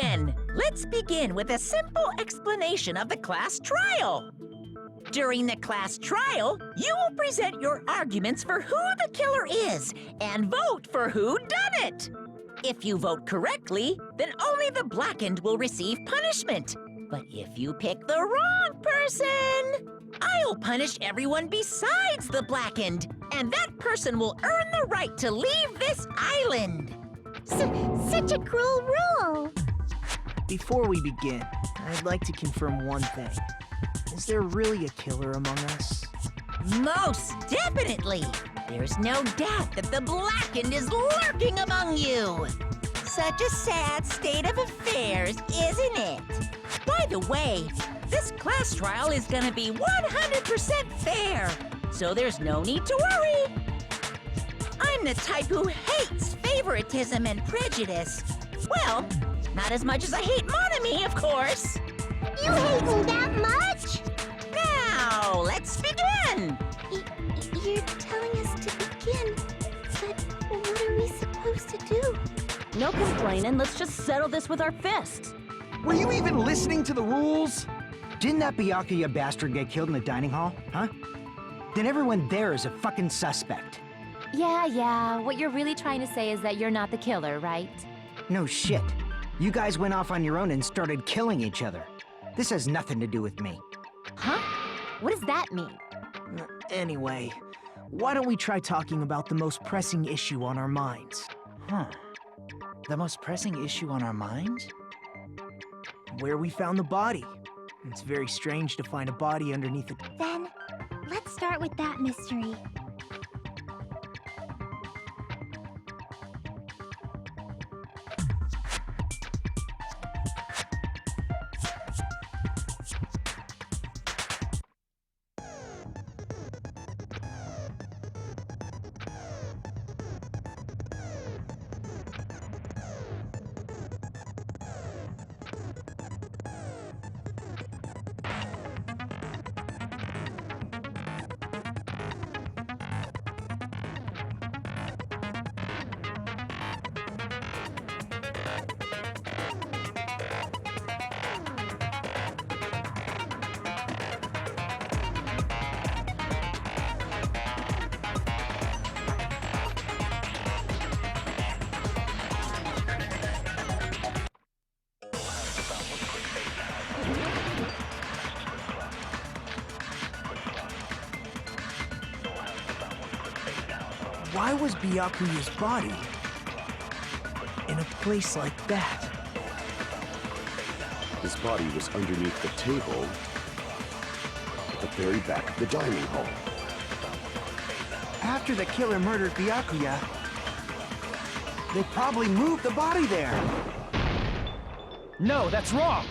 then, let's begin with a simple explanation of the class trial. During the class trial, you will present your arguments for who the killer is and vote for who done it. If you vote correctly, then only the blackened will receive punishment. But if you pick the wrong person, I'll punish everyone besides the blackened, and that person will earn the right to leave this island. Such a cruel rule. Before we begin, I'd like to confirm one thing. Is there really a killer among us? Most definitely. There's no doubt that the blackened is lurking among you. Such a sad state of affairs, isn't it? By the way, this class trial is gonna be 100% fair, so there's no need to worry. I'm the type who hates favoritism and prejudice. Well, not as much as I hate Monami, of course. You hate me that much? Now, let's begin! You're telling us to begin, but what are we supposed to do? No complaining, let's just settle this with our fists. Were you even listening to the rules? Didn't that Byakuya bastard get killed in the dining hall, huh? Then everyone there is a fucking suspect. Yeah, what you're really trying to say is that you're not the killer, right? No shit. You guys went off on your own and started killing each other. This has nothing to do with me. Huh? What does that mean? Anyway, why don't we try talking about the most pressing issue on our minds? The most pressing issue on our minds? Where we found the body. It's very strange to find a body underneath it. Then, let's start with that mystery. Why was Byakuya's body in a place like that? His body was underneath the table at the very back of the dining hall. After the killer murdered Byakuya, they probably moved the body there. No, that's wrong!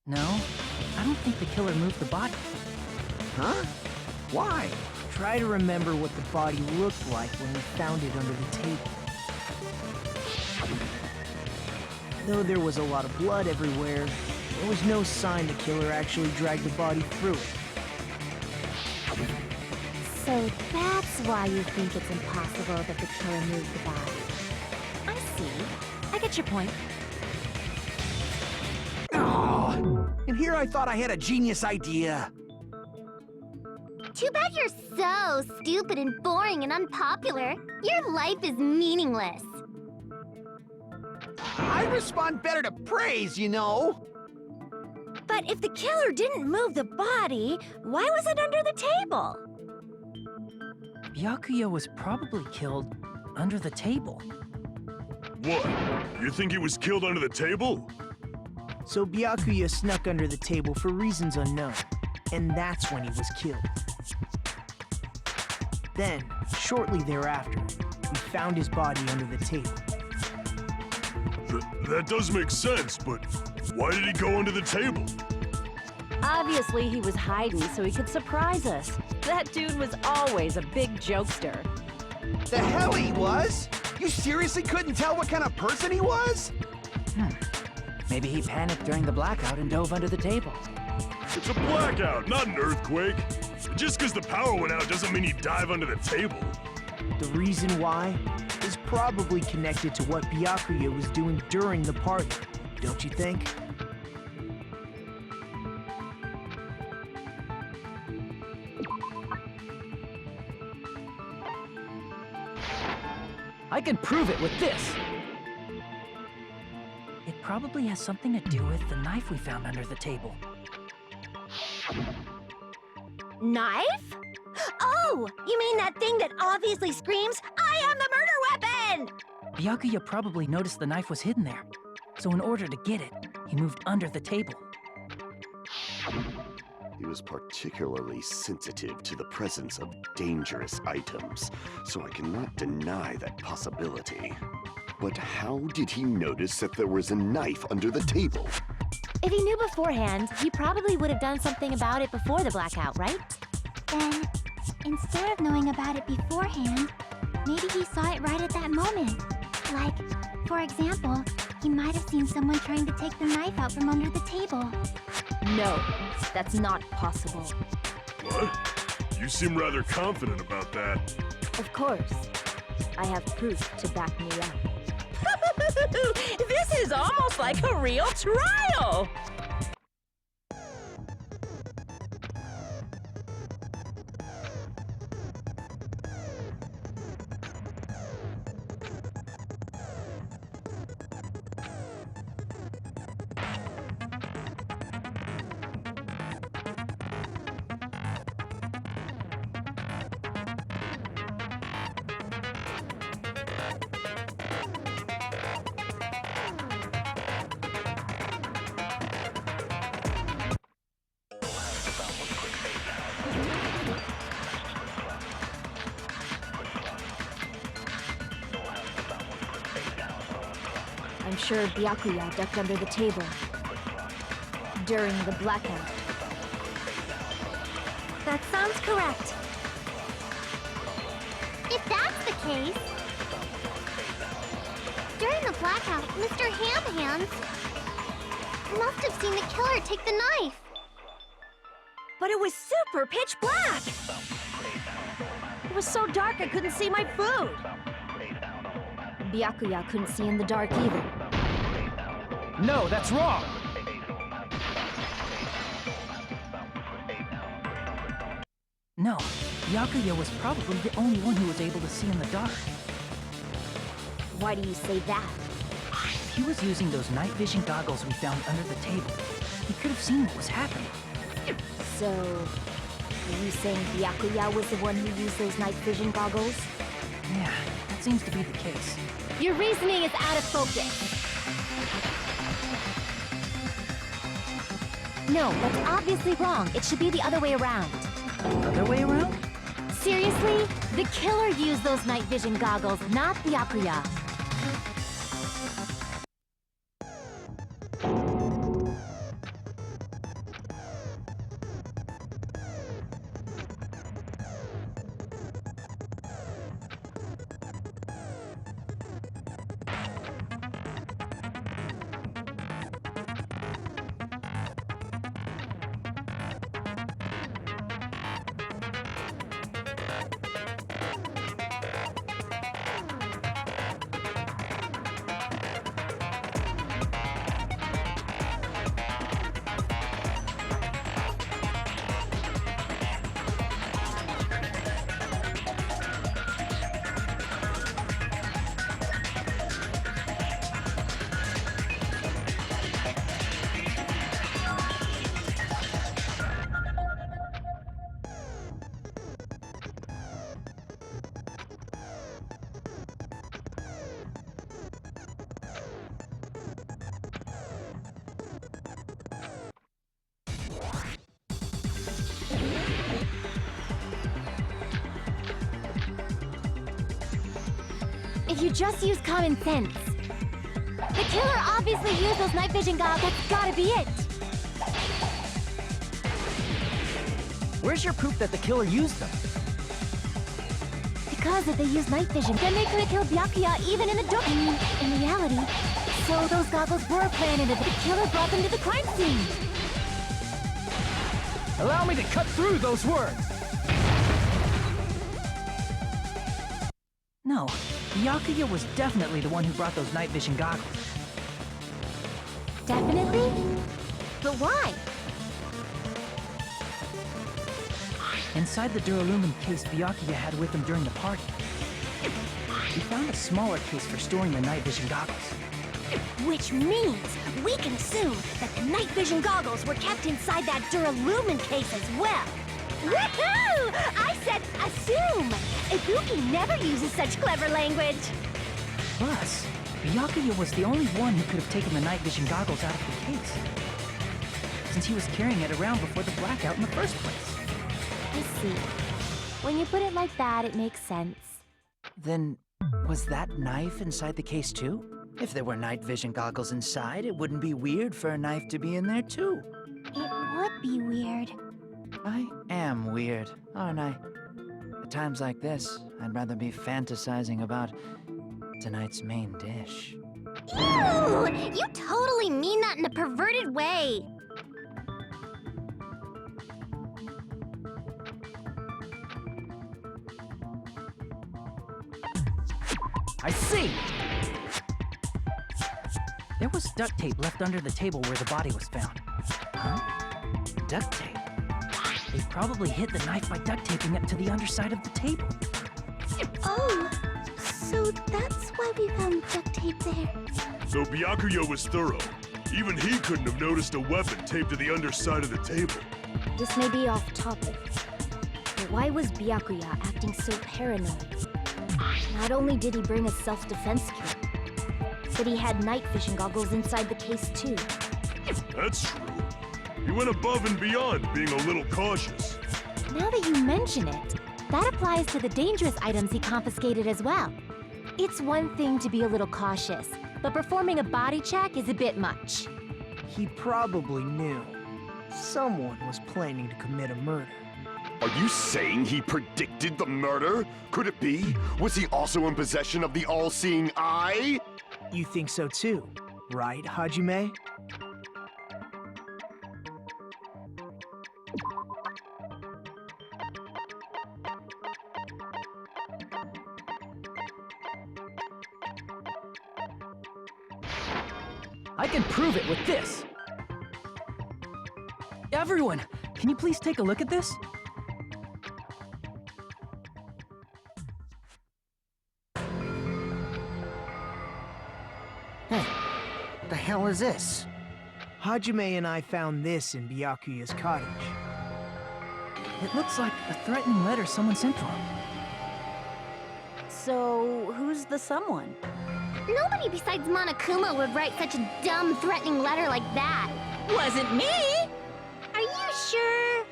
No, I don't think the killer moved the body. Huh? Why? Try to remember what the body looked like when we found it under the table. Though there was a lot of blood everywhere, there was no sign the killer actually dragged the body through it. So that's why you think it's impossible that the killer moved the body. I see. I get your point. Oh, and here I thought I had a genius idea. Too bad you're so stupid and boring and unpopular. Your life is meaningless. I respond better to praise, you know. But if the killer didn't move the body, why was it under the table? Byakuya was probably killed under the table. What? You think he was killed under the table? So Byakuya snuck under the table for reasons unknown, and that's when he was killed. Then, shortly thereafter, we found his body under the table. That does make sense, but why did he go under the table? Obviously, he was hiding so he could surprise us. That dude was always a big jokester. The hell he was? You seriously couldn't tell what kind of person he was? Maybe he panicked during the blackout and dove under the table. It's a blackout, not an earthquake. Just because the power went out doesn't mean you dive under the table. The reason why is probably connected to what Byakuya was doing during the party, don't you think? I can prove it with this! It probably has something to do with the knife we found under the table. Knife? Oh, you mean that thing that obviously screams, "I am the murder weapon!" Byakuya probably noticed the knife was hidden there. So in order to get it, he moved under the table. He was particularly sensitive to the presence of dangerous items, so I cannot deny that possibility. But how did he notice that there was a knife under the table? If he knew beforehand, he probably would have done something about it before the blackout, right? Then, instead of knowing about it beforehand, maybe he saw it right at that moment. Like, for example, he might have seen someone trying to take the knife out from under the table. No, that's not possible. What? You seem rather confident about that. Of course. I have proof to back me up. This is almost like a real trial! I'm sure Byakuya ducked under the table during the blackout. That sounds correct. If that's the case, during the blackout, Mr. Hamhands must have seen the killer take the knife. But it was super pitch black! It was so dark I couldn't see my food! Byakuya couldn't see in the dark either. No, that's wrong! No, Byakuya was probably the only one who was able to see in the dark. Why do you say that? He was using those night vision goggles we found under the table. He could have seen what was happening. So, are you saying Byakuya was the one who used those night vision goggles? Yeah, that seems to be the case. Your reasoning is out of focus. No, that's obviously wrong. It should be the other way around. Other way around? Seriously? The killer used those night vision goggles, not Byakuya. If you just use common sense. The killer obviously used those night vision goggles. That's gotta be it. Where's your proof that the killer used them? Because if they used night vision, then they could have killed Byakuya even in the dark. I mean, in reality. So those goggles were planted and the killer brought them to the crime scene. Allow me to cut through those words! No, Byakuya was definitely the one who brought those night vision goggles. Definitely? But why? Inside the Duralumin case Byakuya had with him during the party, he found a smaller case for storing the night vision goggles. Which means we can assume that the night vision goggles were kept inside that Duralumin case as well. Woohoo! I said assume! Ibuki never uses such clever language. Plus, Byakuya was the only one who could have taken the night vision goggles out of the case, since he was carrying it around before the blackout in the first place. I see. When you put it like that, it makes sense. Then, was that knife inside the case too? If there were night vision goggles inside, it wouldn't be weird for a knife to be in there too. It would be weird. I am weird, aren't I? At times like this, I'd rather be fantasizing about tonight's main dish. Ew! You totally mean that in a perverted way. I see! There was duct tape left under the table where the body was found. Huh? Duct tape? They probably hid the knife by duct taping it to the underside of the table. Oh, so that's why we found duct tape there. So Byakuya was thorough. Even he couldn't have noticed a weapon taped to the underside of the table. This may be off topic, but why was Byakuya acting so paranoid? Not only did he bring a self-defense kit, but he had night vision goggles inside the case too. That's true. He went above and beyond, being a little cautious. Now that you mention it, that applies to the dangerous items he confiscated as well. It's one thing to be a little cautious, but performing a body check is a bit much. He probably knew. Someone was planning to commit a murder. Are you saying he predicted the murder? Could it be? Was he also in possession of the all-seeing eye? You think so too, right, Hajime? I can prove it with this! Everyone, can you please take a look at this? Hey, the hell is this? Hajime and I found this in Byakuya's cottage. It looks like a threatening letter someone sent to him. So, who's the someone? Nobody besides Monokuma would write such a dumb, threatening letter like that. Wasn't me! Are you sure?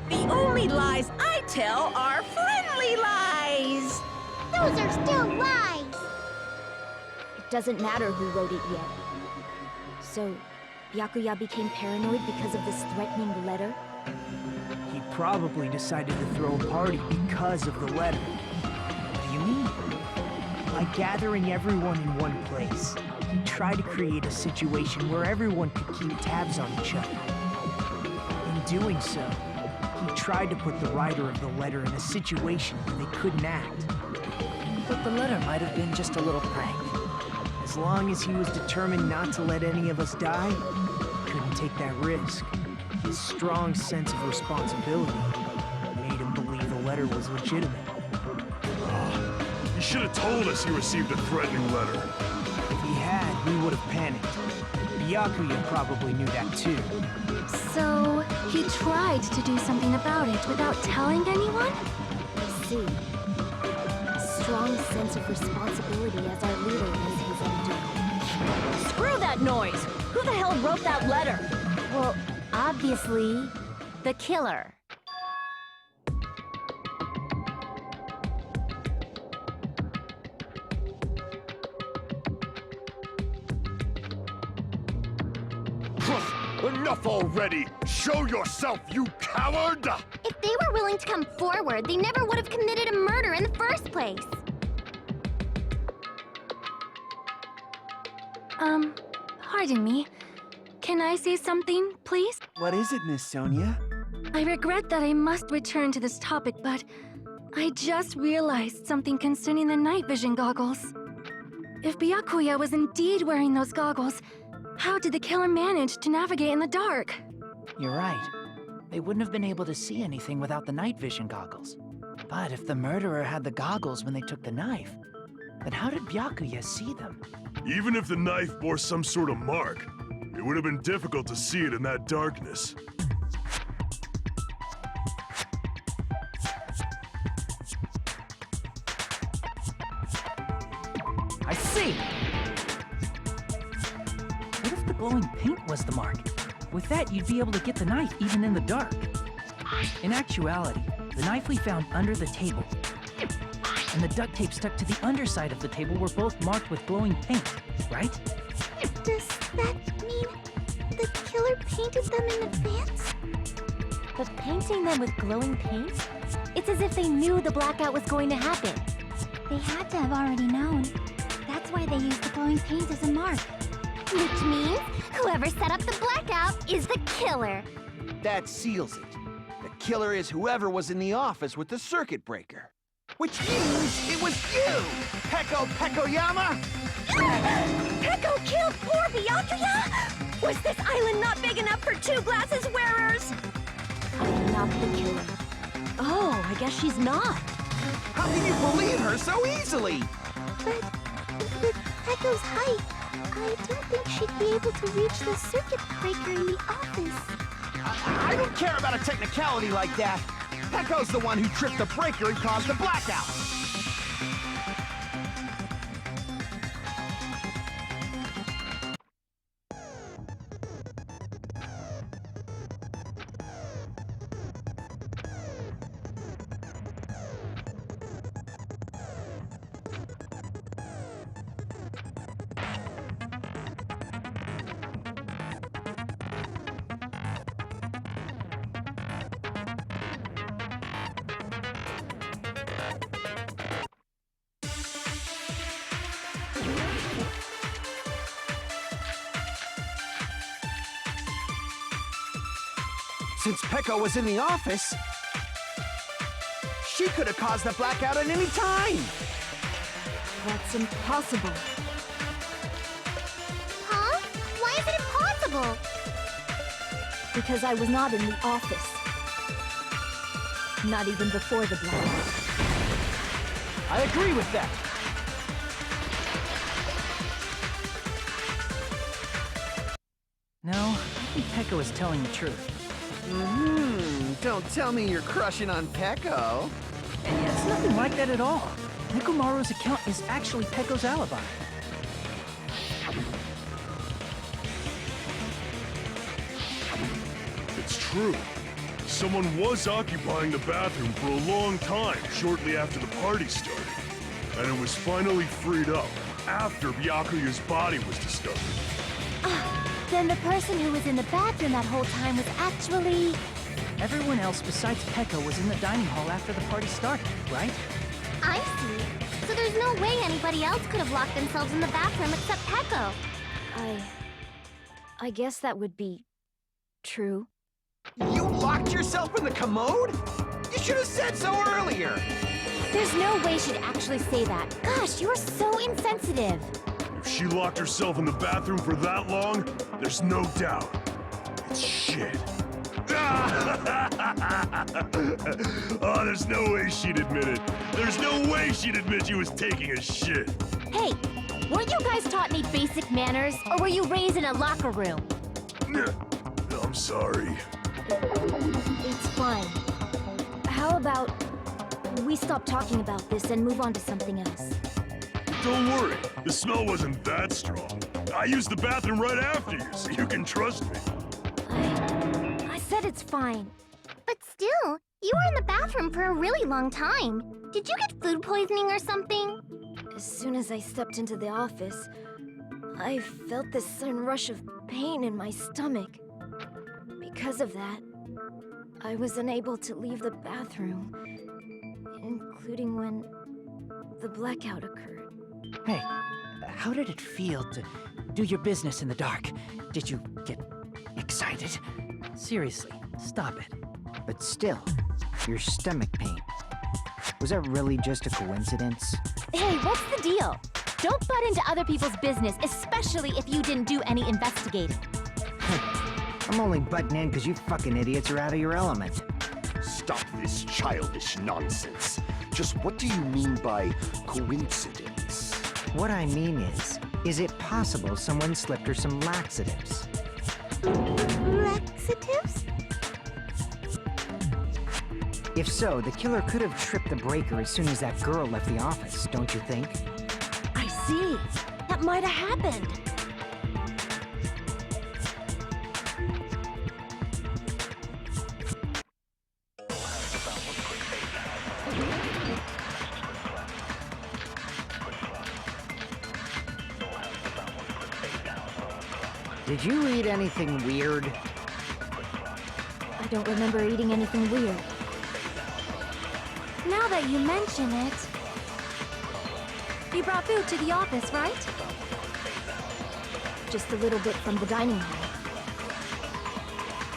The only lies I tell are friendly lies! Those are still lies. It doesn't matter who wrote it yet. So, Byakuya became paranoid because of this threatening letter? He probably decided to throw a party because of the letter. What do you mean? By gathering everyone in one place, he tried to create a situation where everyone could keep tabs on each other. In doing so, he tried to put the writer of the letter in a situation where they couldn't act. But the letter might have been just a little prank. As long as he was determined not to let any of us die, he couldn't take that risk. His strong sense of responsibility made him believe the letter was legitimate. He should have told us he received a threatening letter. If he had, we would have panicked. Byakuya probably knew that too. So, he tried to do something about it without telling anyone? I see. A strong sense of responsibility as our leader was his undoing. Screw that noise! Who the hell wrote that letter? Well, obviously, the killer. Enough already! Show yourself, you coward! If they were willing to come forward, they never would have committed a murder in the first place. Pardon me. Can I say something, please? What is it, Miss Sonia? I regret that I must return to this topic, but I just realized something concerning the night vision goggles. If Byakuya was indeed wearing those goggles, how did the killer manage to navigate in the dark? You're right. They wouldn't have been able to see anything without the night vision goggles. But if the murderer had the goggles when they took the knife, then how did Byakuya see them? Even if the knife bore some sort of mark, it would have been difficult to see it in that darkness. I see! What if the glowing paint was the mark? With that, you'd be able to get the knife even in the dark. In actuality, the knife we found under the table and the duct tape stuck to the underside of the table were both marked with glowing paint, right? Does that mean the killer painted them in advance? But painting them with glowing paint? It's as if they knew the blackout was going to happen. They had to have already known. That's why they used the glowing paint as a mark. Which means whoever set up the blackout is the killer. That seals it. The killer is whoever was in the office with the circuit breaker. Which means it was you, Peko Pekoyama! Peko killed poor Byakuya? Was this island not big enough for two glasses wearers? I'm not the killer. Oh, I guess she's not. How can you believe her so easily? But with Peko's height, I don't think she'd be able to reach the circuit breaker in the office. I don't care about a technicality like that. Peko's the one who tripped the breaker and caused the blackout. Since Peko was in the office, she could have caused the blackout at any time. That's impossible. Huh? Why is it impossible? Because I was not in the office. Not even before the blackout. I agree with that. No, I think Peko is telling the truth. Don't tell me you're crushing on Peko. And it's nothing like that at all. Nekomaru's account is actually Peko's alibi. It's true. Someone was occupying the bathroom for a long time shortly after the party started. And it was finally freed up after Byakuya's body was discovered. Then the person who was in the bathroom that whole time was actually... Everyone else besides Peko was in the dining hall after the party started, right? I see. So there's no way anybody else could have locked themselves in the bathroom except Peko. I guess that would be true. You locked yourself in the commode? You should have said so earlier. There's no way she'd actually say that. Gosh, you're so insensitive. If she locked herself in the bathroom for that long, there's no doubt. It's shit. Oh, there's no way she'd admit it. There's no way she'd admit she was taking a shit. Hey, weren't you guys taught any basic manners, or were you raised in a locker room? I'm sorry. It's fine. How about we stop talking about this and move on to something else? Don't worry, the smell wasn't that strong. I used the bathroom right after you, so you can trust me. I said it's fine. But still, you were in the bathroom for a really long time. Did you get food poisoning or something? As soon as I stepped into the office, I felt this sudden rush of pain in my stomach. Because of that, I was unable to leave the bathroom, including when the blackout occurred. Hey, how did it feel to do your business in the dark? Did you get excited? Seriously, stop it. But still, your stomach pain. Was that really just a coincidence? Hey, what's the deal? Don't butt into other people's business, especially if you didn't do any investigating. I'm only butting in because you fucking idiots are out of your element. Stop this childish nonsense. Just what do you mean by coincidence? What I mean is it possible someone slipped her some laxatives? Laxatives? If so, the killer could have tripped the breaker as soon as that girl left the office, don't you think? I see. That might have happened. Did you eat anything weird? I don't remember eating anything weird. Now that you mention it... You brought food to the office, right? Just a little bit from the dining hall.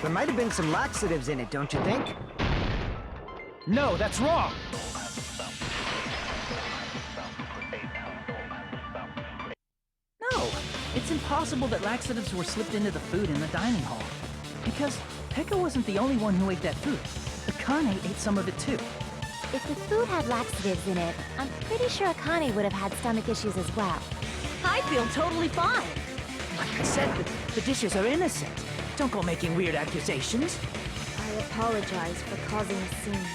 There might have been some laxatives in it, don't you think? No, that's wrong! No, it's impossible that laxatives were slipped into the food in the dining hall. Because Pekka wasn't the only one who ate that food. Akane ate some of it too. If the food had laxatives in it, I'm pretty sure Akane would have had stomach issues as well. I feel totally fine. Like I said, the dishes are innocent. Don't go making weird accusations. I apologize for causing a scene.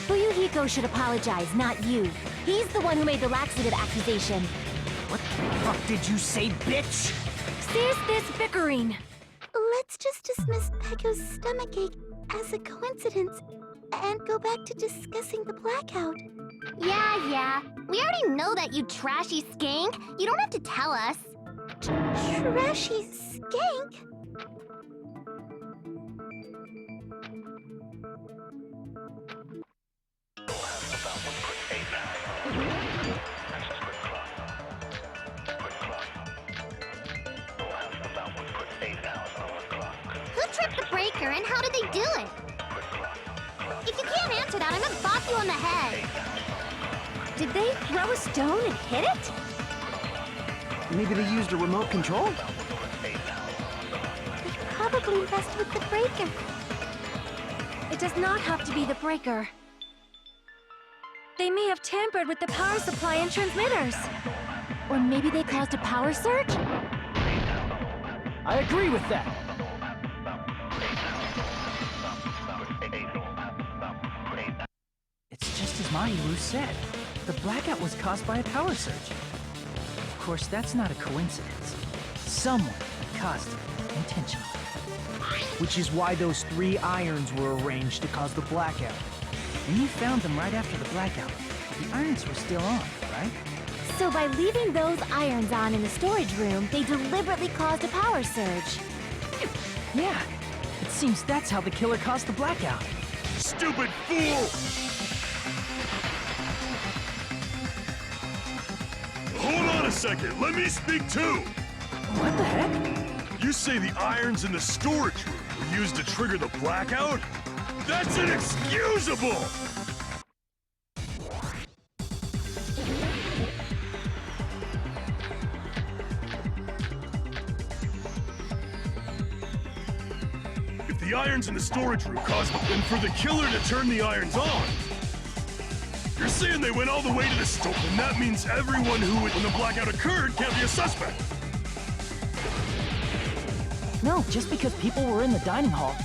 Fuyuhiko should apologize, not you. He's the one who made the laxative accusation. What the fuck did you say, bitch? Cease this bickering! Let's just dismiss Pecco's stomachache as a coincidence and go back to discussing the blackout. Yeah. We already know that, you trashy skank. You don't have to tell us. Trashy skank? Who tripped the breaker and how did they do it? If you can't answer that, I'm gonna bop you on the head. Did they throw a stone and hit it? Maybe they used a remote control? They probably messed with the breaker. It does not have to be the breaker. They may have tampered with the power supply and transmitters. Or maybe they caused a power surge? I agree with that. It's just as Mahiru said. The blackout was caused by a power surge. Of course, that's not a coincidence. Someone caused it intentionally. Which is why those 3 irons were arranged to cause the blackout. When you found them right after the blackout, the irons were still on, right? So by leaving those irons on in the storage room, they deliberately caused a power surge. Yeah, it seems that's how the killer caused the blackout. Stupid fool! Hold on a second, let me speak too! What the heck? You say the irons in the storage room were used to trigger the blackout? That's inexcusable! If the irons in the storage room caused it, then for the killer to turn the irons on, you're saying they went all the way to the store, and that means everyone who, when the blackout occurred, can't be a suspect. No, just because people were in the dining hall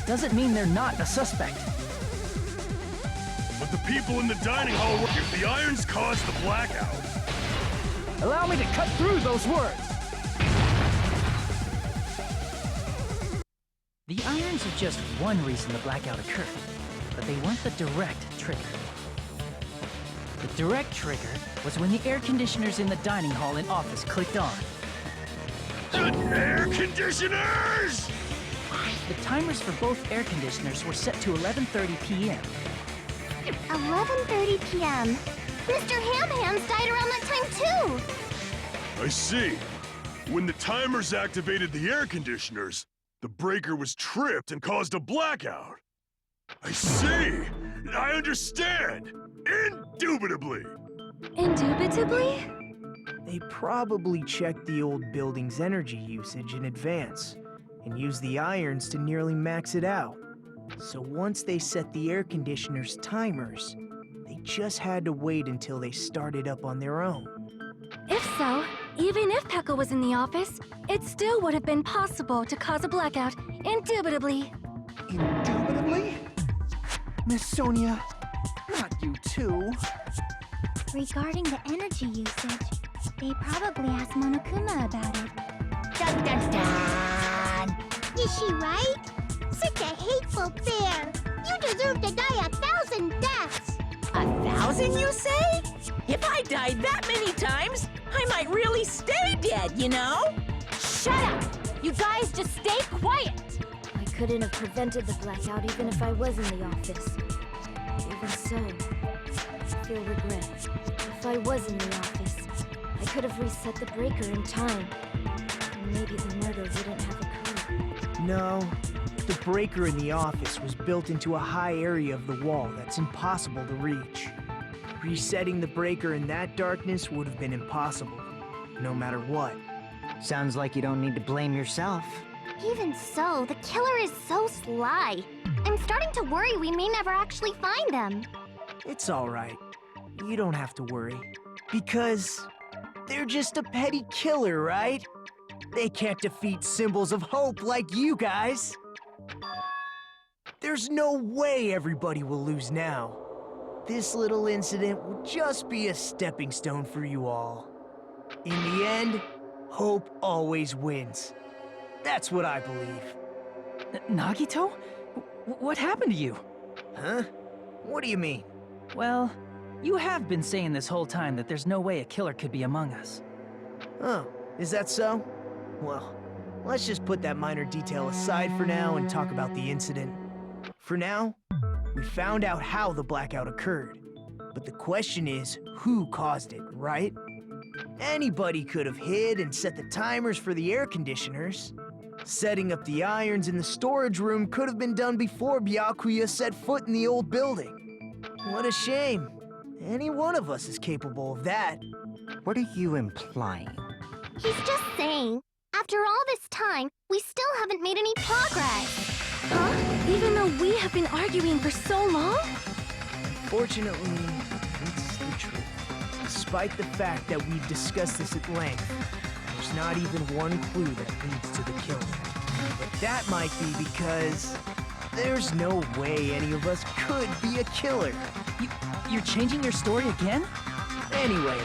doesn't mean they're not a suspect. But the people in the dining hall were... If the irons caused the blackout... Allow me to cut through those words! The irons are just one reason the blackout occurred, but they weren't the direct trigger. The direct trigger was when the air conditioners in the dining hall and office clicked on. The air conditioners! The timers for both air conditioners were set to 11:30 p.m. 11:30 p.m. Mr. Ham-Hams died around that time too! I see. When the timers activated the air conditioners, the breaker was tripped and caused a blackout. I see! I understand! Indubitably! Indubitably? They probably checked the old building's energy usage in advance and used the irons to nearly max it out. So once they set the air conditioner's timers, they just had to wait until they started up on their own. If so, even if Pekka was in the office, it still would have been possible to cause a blackout, indubitably. Indubitably? Miss Sonia, not you too. Regarding the energy usage, they probably asked Monokuma about it. Dun dun dun! Is she right? Such a hateful bear! You deserve to die 1,000 deaths! 1,000, you say? If I died that many times, I might really stay dead, you know? Shut up! You guys just stay quiet! I couldn't have prevented the blackout even if I was in the office. Even so, I feel regret. If I was in the office, I could have reset the breaker in time. And maybe the murder wouldn't have occurred. No, the breaker in the office was built into a high area of the wall that's impossible to reach. Resetting the breaker in that darkness would have been impossible, no matter what. Sounds like you don't need to blame yourself. Even so, the killer is so sly. I'm starting to worry we may never actually find them. It's all right. You don't have to worry. Because they're just a petty killer, right? They can't defeat symbols of hope like you guys. There's no way everybody will lose now. This little incident will just be a stepping stone for you all. In the end, hope always wins. That's what I believe. Nagito? What happened to you? Huh? What do you mean? Well, you have been saying this whole time that there's no way a killer could be among us. Oh, is that so? Well, let's just put that minor detail aside for now and talk about the incident. For now, we found out how the blackout occurred. But the question is, who caused it, right? Anybody could have hid and set the timers for the air conditioners. Setting up the irons in the storage room could have been done before Byakuya set foot in the old building. What a shame. Any one of us is capable of that. What are you implying? He's just saying, after all this time, we still haven't made any progress. Huh? Even though we have been arguing for so long? Fortunately, it's the truth. Despite the fact that we've discussed this at length, there's not even one clue that leads to the killing. But that might be because there's no way any of us could be a killer. You're changing your story again? Anyway,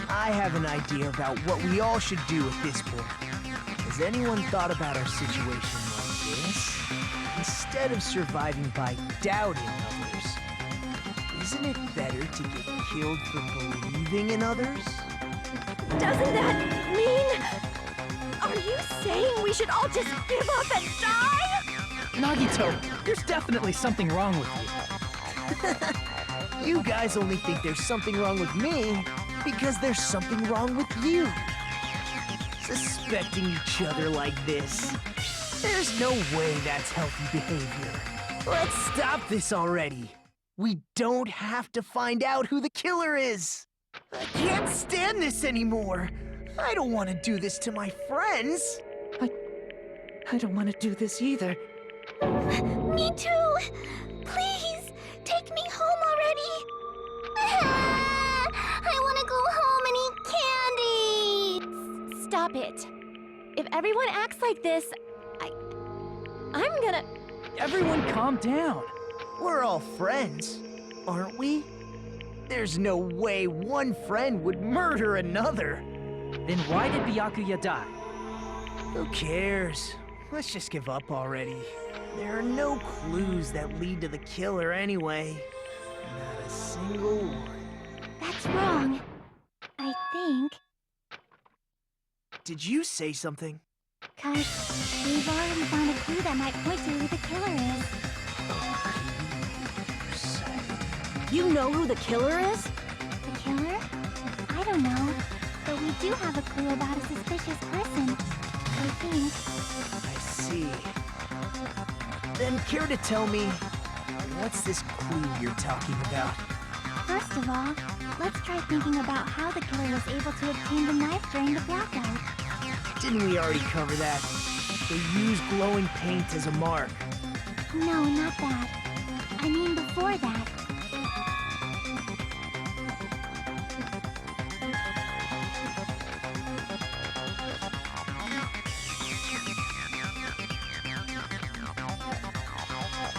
I have an idea about what we all should do at this point. Has anyone thought about our situation like this? Instead of surviving by doubting others, isn't it better to get killed for believing in others? Doesn't that mean... Are you saying we should all just give up and die? Nagito, there's definitely something wrong with you. You guys only think there's something wrong with me because there's something wrong with you. Suspecting each other like this. There's no way that's healthy behavior. Let's stop this already. We don't have to find out who the killer is. I can't stand this anymore. I don't want to do this to my friends. I don't want to do this either. Me too! Please, take me home already! I want to go home and eat candy! Stop it. If everyone acts like this, I'm gonna... Everyone calm down. We're all friends, aren't we? There's no way one friend would murder another. Then why did Byakuya die? Who cares? Let's just give up already. There are no clues that lead to the killer anyway. Not a single one. That's wrong. I think. Did you say something? 'Cause we've already found a clue that might point to who the killer is. You know who the killer is? The killer? I don't know. But we do have a clue about a suspicious person. I think. I see. Then care to tell me, What's this clue you're talking about? First of all, let's try thinking about how the killer was able to obtain the knife during the blackout. Didn't we already cover that? They used glowing paint as a mark. No, not that. I mean before that.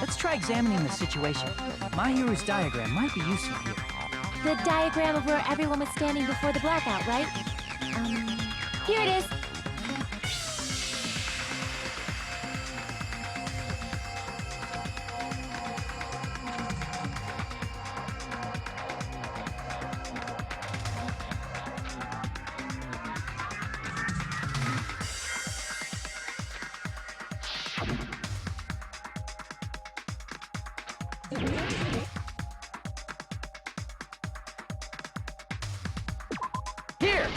Let's try examining the situation. My hero's diagram might be useful here. The diagram of where everyone was standing before the blackout, right? Here it is. Here!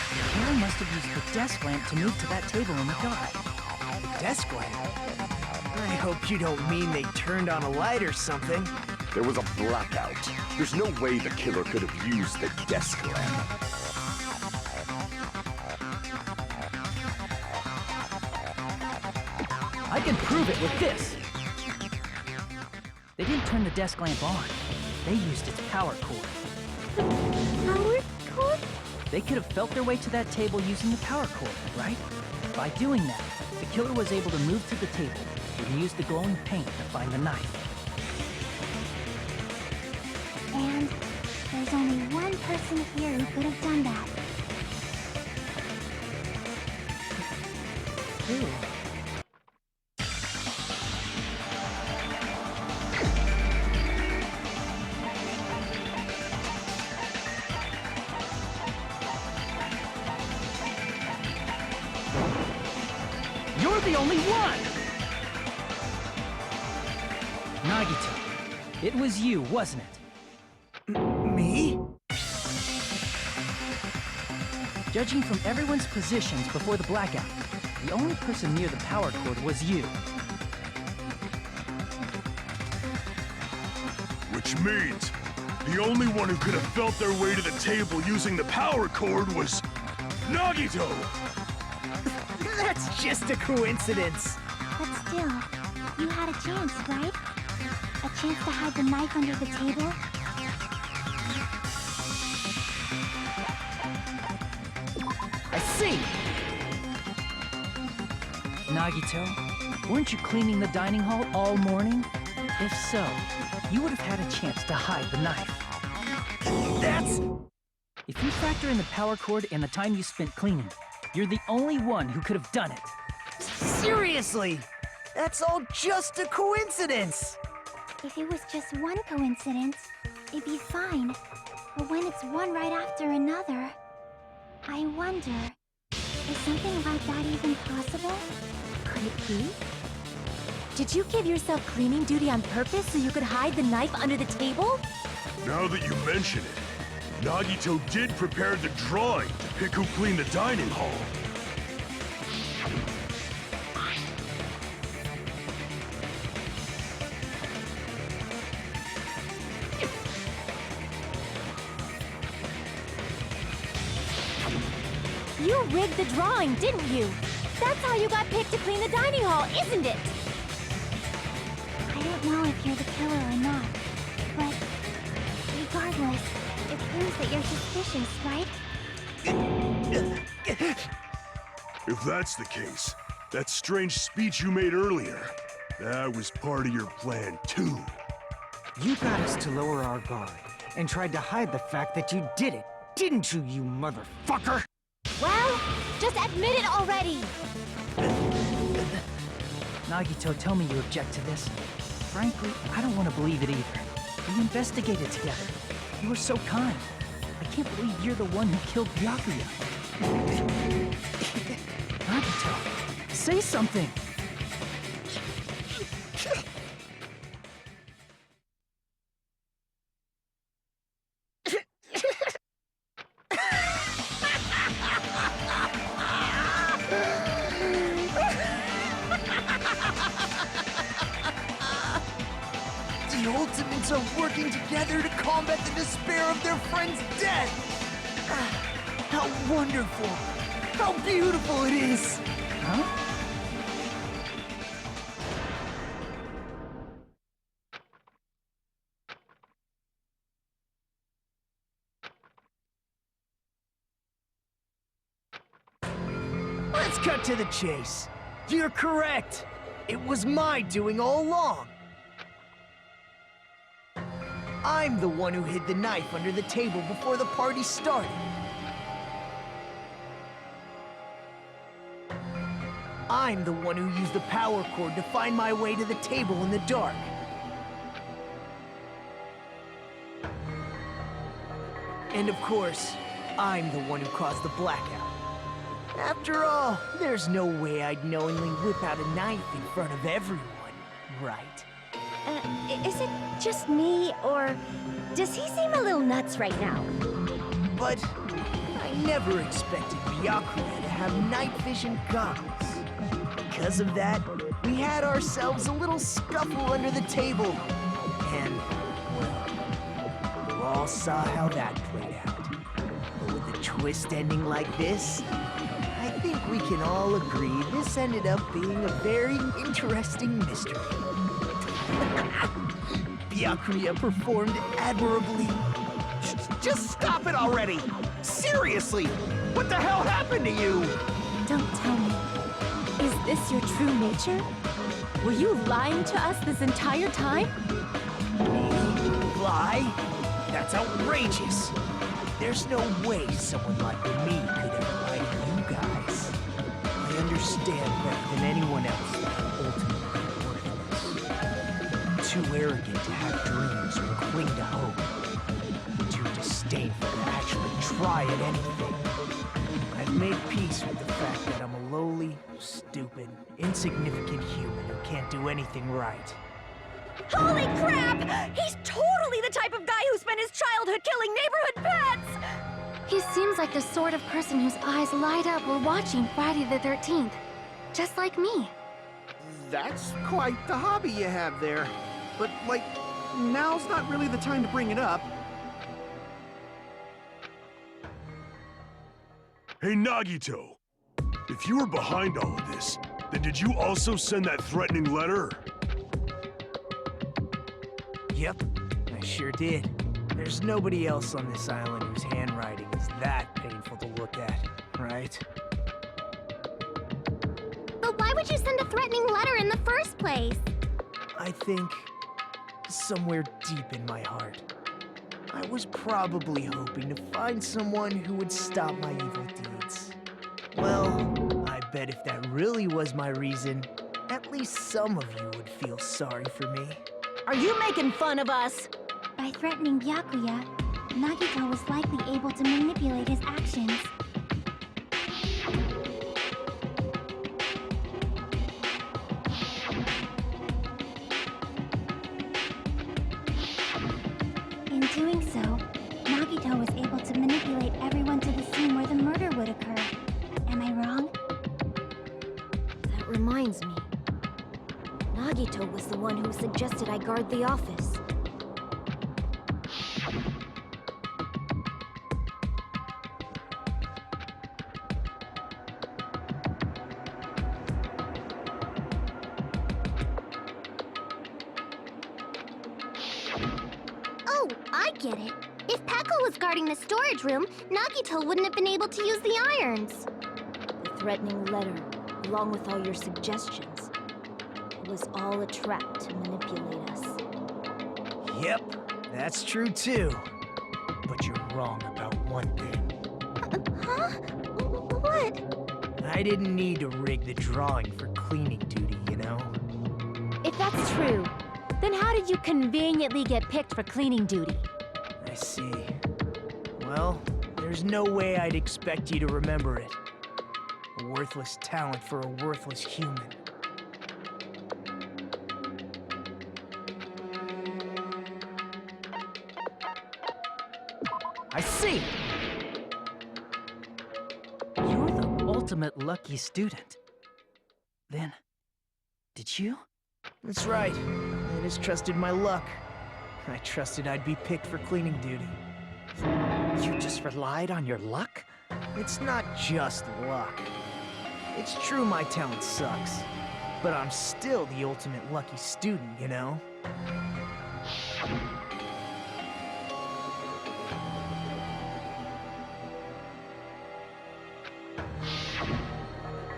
The killer must have used the desk lamp to move to that table in the dark. Desk lamp? I hope you don't mean they turned on a light or something. There was a blackout. There's no way the killer could have used the desk lamp. I can prove it with this! They didn't turn the desk lamp on. They used its power cord. Power cord? They could have felt their way to that table using the power cord, right? By doing that, the killer was able to move to the table and use the glowing paint to find the knife. And there's only one person here who could have done that. Who? You're the only one! Nagito, it was you, wasn't it? Me? Judging from everyone's positions before the blackout, the only person near the power cord was you. Which means the only one who could have felt their way to the table using the power cord was Nagito! That's just a coincidence. But still, you had a chance, right? A chance to hide the knife under the table? I see! Nagito, weren't you cleaning the dining hall all morning? If so, you would have had a chance to hide the knife. That's... If you factor in the power cord and the time you spent cleaning, you're the only one who could have done it. Seriously! That's all just a coincidence! If it was just one coincidence, it'd be fine. But when it's one right after another, I wonder, is something like that even possible? Could it be? Did you give yourself cleaning duty on purpose so you could hide the knife under the table? Now that you mention it, Nagito did prepare the drawing to pick who cleaned the dining hall. You rigged the drawing, didn't you? That's how you got picked to clean the dining hall, isn't it? I don't know if you're the killer or not, but regardless, it proves that you're suspicious, right? If that's the case, that strange speech you made earlier, that was part of your plan too. You got us to lower our guard and tried to hide the fact that you did it, didn't you, you motherfucker? Well, just admit it already! Nagito, tell me you object to this. Frankly, I don't want to believe it either. We investigated together. You were so kind. I can't believe you're the one who killed Byakuya. Nagito, say something! Ultimates are working together to combat the despair of their friend's death! How wonderful! How beautiful it is! Huh? Let's cut to the chase. You're correct. It was my doing all along. I'm the one who hid the knife under the table before the party started. I'm the one who used the power cord to find my way to the table in the dark. And of course, I'm the one who caused the blackout. After all, there's no way I'd knowingly whip out a knife in front of everyone, right? Is it just me, or does he seem a little nuts right now? But I never expected Byakuya to have night vision goggles. Because of that, we had ourselves a little scuffle under the table. And, well, you all saw how that played out. But with a twist ending like this, I think we can all agree this ended up being a very interesting mystery. Byakuya performed admirably. Just stop it already! Seriously! What the hell happened to you? Don't tell me. Is this your true nature? Were you lying to us this entire time? Lie? That's outrageous. There's no way someone like me could ever lie to you guys. I understand better than anyone else that I'm ultimately worthless. Too arrogant to have dreams or cling to hope. Too disdainful to actually try at anything. I've made peace with the fact that I'm a lowly, stupid, insignificant human who can't do anything right. Holy crap! He's totally the type of guy who spent his childhood killing neighborhood pets! He seems like the sort of person whose eyes light up while watching Friday the 13th. Just like me. That's quite the hobby you have there. But, like, now's not really the time to bring it up. Hey, Nagito! If you were behind all of this, then did you also send that threatening letter? Yep, I sure did. There's nobody else on this island whose handwriting is that painful to look at, right? But why would you send a threatening letter in the first place? I think, somewhere deep in my heart, I was probably hoping to find someone who would stop my evil deeds. Well, I bet if that really was my reason, at least some of you would feel sorry for me. Are you making fun of us? By threatening Byakuya, Nagito was likely able to manipulate his actions. In doing so, Nagito was able to manipulate everyone to the scene where the murder would occur. Am I wrong? That reminds me. Nagito was the one who suggested I guard the office. Oh, I get it. If Peko was guarding the storage room, Nagito wouldn't have been able to use the irons. The threatening letter, along with all your suggestions, was all a trap to manipulate us. Yep, that's true too. But you're wrong about one thing. Huh? What? I didn't need to rig the drawing for cleaning duty, you know? If that's true, then how did you conveniently get picked for cleaning duty? I see. Well, there's no way I'd expect you to remember it. A worthless talent for a worthless human. I see! You're the ultimate lucky student. Then, did you? That's right. I just trusted my luck. I trusted I'd be picked for cleaning duty. You just relied on your luck? It's not just luck. It's true my talent sucks, but I'm still the ultimate lucky student, you know?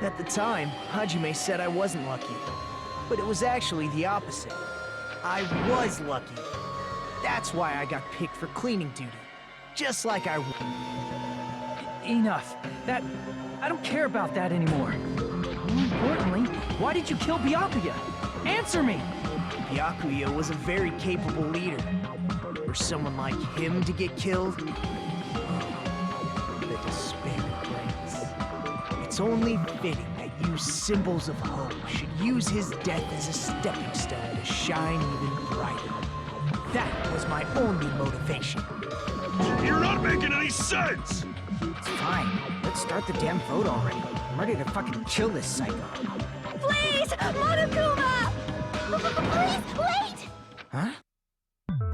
At the time, Hajime said I wasn't lucky, but it was actually the opposite. I was lucky. That's why I got picked for cleaning duty, just like I... Enough. I don't care about that anymore. More importantly, why did you kill Byakuya? Answer me! Byakuya was a very capable leader. For someone like him to get killed, the despair brings. It's only fitting that you symbols of hope should use his death as a stepping stone to shine even brighter. That was my only motivation. You're not making any sense! It's fine. Let's start the damn vote already. I'm ready to fucking kill this psycho. Please, Monokuma! Please, wait! Huh?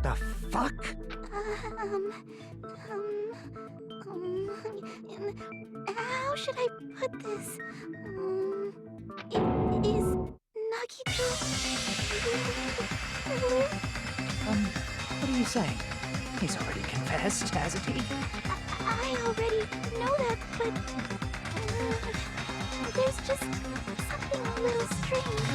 The fuck? How should I put this? Is Nagito... What are you saying? He's already confessed, hasn't he? I already know that, but... there's just something a little strange.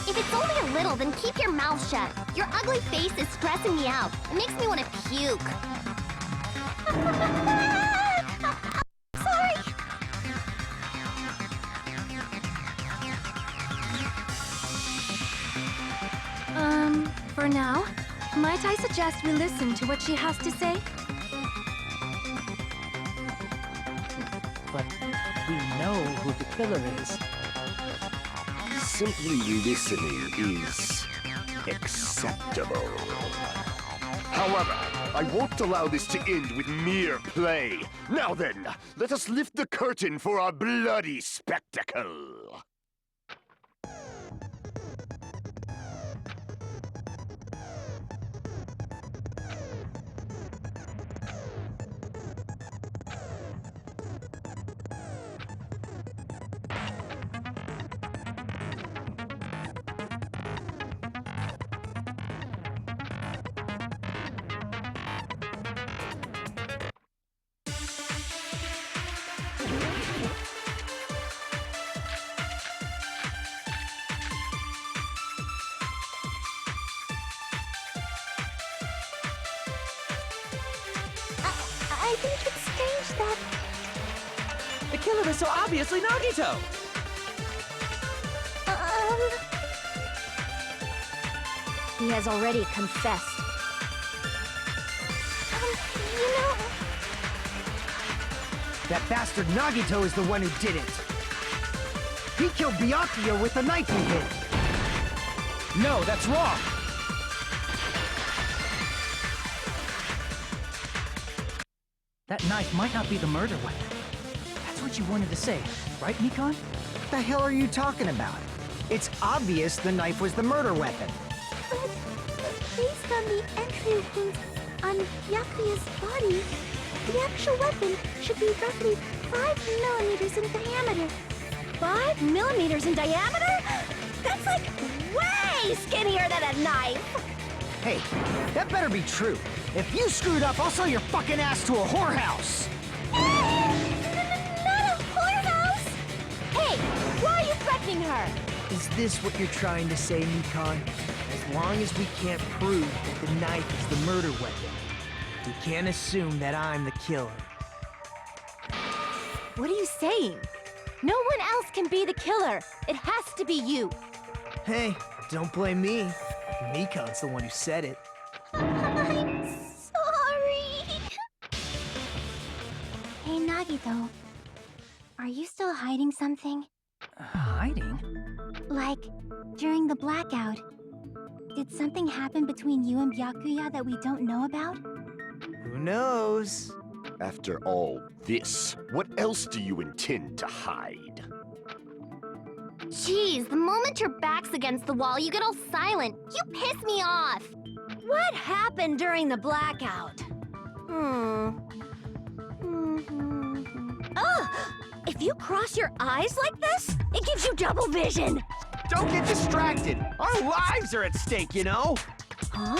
If it's only a little, then keep your mouth shut. Your ugly face is stressing me out. It makes me want to puke. Sorry! For now, might I suggest we listen to what she has to say? But we know who the killer is. Simply listening is acceptable. However, I won't allow this to end with mere play. Now then, let us lift the curtain for our bloody spectacle. I think it's strange that... The killer is so obviously Nagito! He has already confessed. You know... That bastard Nagito is the one who did it. He killed Byakuya with the knife he hid. No, that's wrong! That knife might not be the murder weapon. That's what you wanted to say, right, Nikon? What the hell are you talking about? It's obvious the knife was the murder weapon. But based on the entry wounds on Byakuya's body, the actual weapon should be roughly 5 millimeters in diameter. 5 millimeters in diameter? That's like way skinnier than a knife! Hey, that better be true. If you screwed up, I'll sell your fucking ass to a whorehouse! Not a whorehouse! Hey, why are you threatening her? Is this what you're trying to say, Nikon? As long as we can't prove that the knife is the murder weapon, we can't assume that I'm the killer. What are you saying? No one else can be the killer. It has to be you. Hey, don't blame me. Nikon's the one who said it. I'm sorry. Hey, Nagito. Are you still hiding something? Hiding? Like, during the blackout, did something happen between you and Byakuya that we don't know about? Who knows? After all this, what else do you intend to hide? Jeez, the moment your back's against the wall, you get all silent. You piss me off. What happened during the blackout? If you cross your eyes like this, it gives you double vision. Don't get distracted. Our lives are at stake, you know? Huh?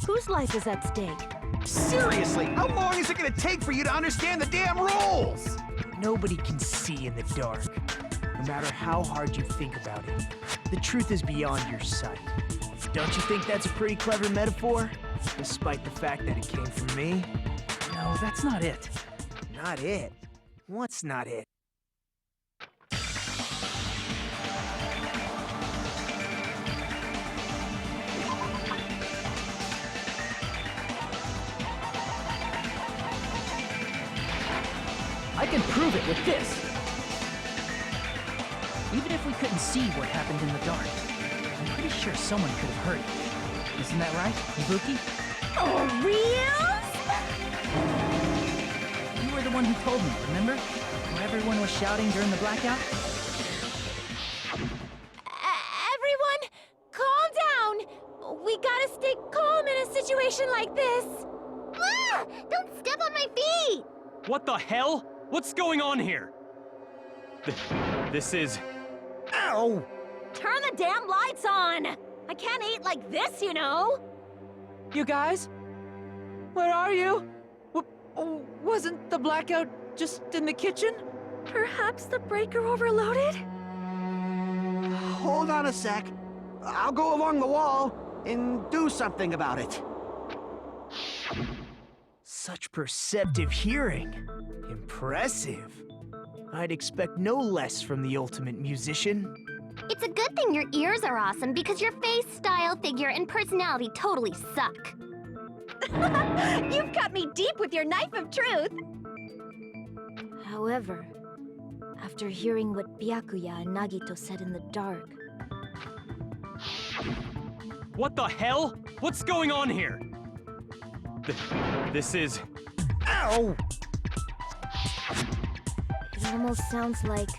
Whose life is at stake? Seriously, how long is it gonna take for you to understand the damn rules? Nobody can see in the dark, no matter how hard you think about it. The truth is beyond your sight. Don't you think that's a pretty clever metaphor? Despite the fact that it came from me? No, that's not it. Not it? What's not it? I can prove it with this. Even if we couldn't see what happened in the dark, I'm pretty sure someone could have heard it. Isn't that right, Ibuki? Oh, reals? You were the one who told me, remember? Where everyone was shouting during the blackout? Everyone, calm down. We gotta stay calm in a situation like this. Ah! Don't step on my feet! What the hell? What's going on here? This is... Ow! Turn the damn lights on! I can't eat like this, you know! You guys? Where are you? Wasn't the blackout just in the kitchen? Perhaps the breaker overloaded? Hold on a sec. I'll go along the wall and do something about it. Such perceptive hearing. Impressive. I'd expect no less from the ultimate musician. It's a good thing your ears are awesome because your face, style, figure, and personality totally suck. You've cut me deep with your knife of truth! However, after hearing what Byakuya and Nagito said in the dark... What the hell? What's going on here? This is... Ow! It almost sounds like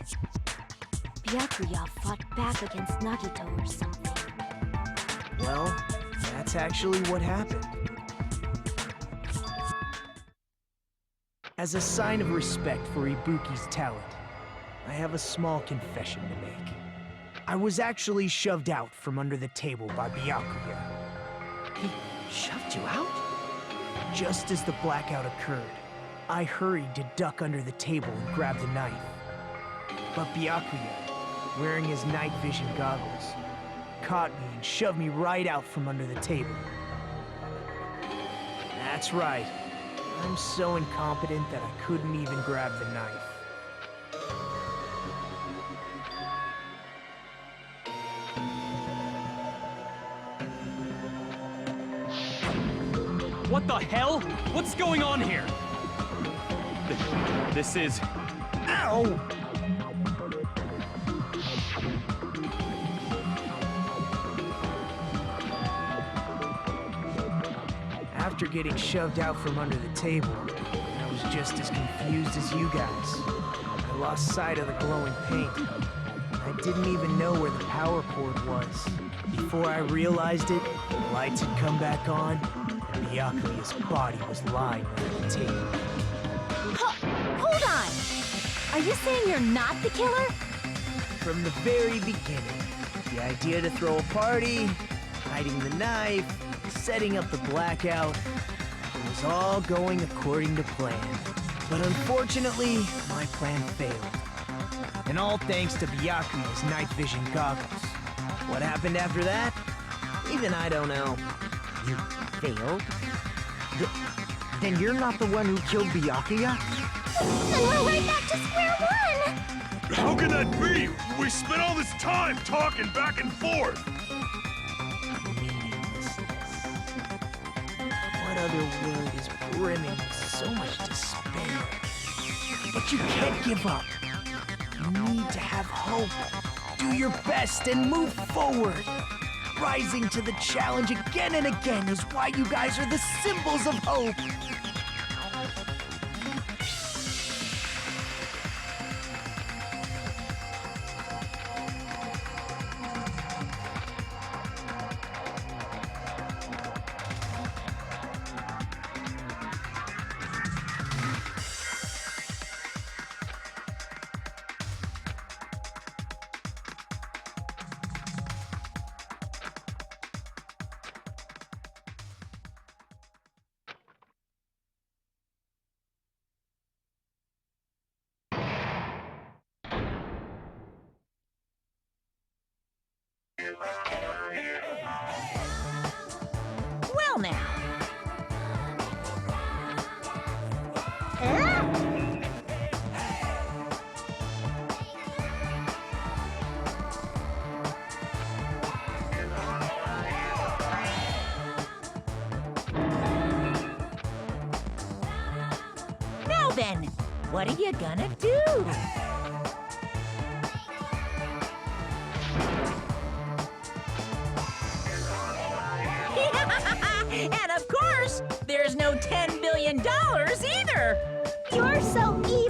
Byakuya fought back against Nagito or something. Well, that's actually what happened. As a sign of respect for Ibuki's talent, I have a small confession to make. I was actually shoved out from under the table by Byakuya. He shoved you out? Just as the blackout occurred, I hurried to duck under the table and grab the knife. But Byakuya, wearing his night vision goggles, caught me and shoved me right out from under the table. That's right. I'm so incompetent that I couldn't even grab the knife. What the hell? What's going on here? This is... Ow! After getting shoved out from under the table, I was just as confused as you guys. I lost sight of the glowing paint. I didn't even know where the power cord was. Before I realized it, the lights had come back on, and Byakuya's body was lying under the table. Hold on! Are you saying you're not the killer? From the very beginning, the idea to throw a party, hiding the knife, setting up the blackout, it was all going according to plan. But unfortunately, my plan failed. And all thanks to Byakuya's night vision goggles. What happened after that? Even I don't know. You failed? Then you're not the one who killed Byakuya? Then we're right back to square one! How can that be? We spent all this time talking back and forth! Meaninglessness. What other word is brimming with so much despair? But you can't give up. You need to have hope. Do your best and move forward. Rising to the challenge again and again is why you guys are the symbols of hope. Well now. Now then, what are you gonna do? And of course, there's no $10 billion either! You're so evil!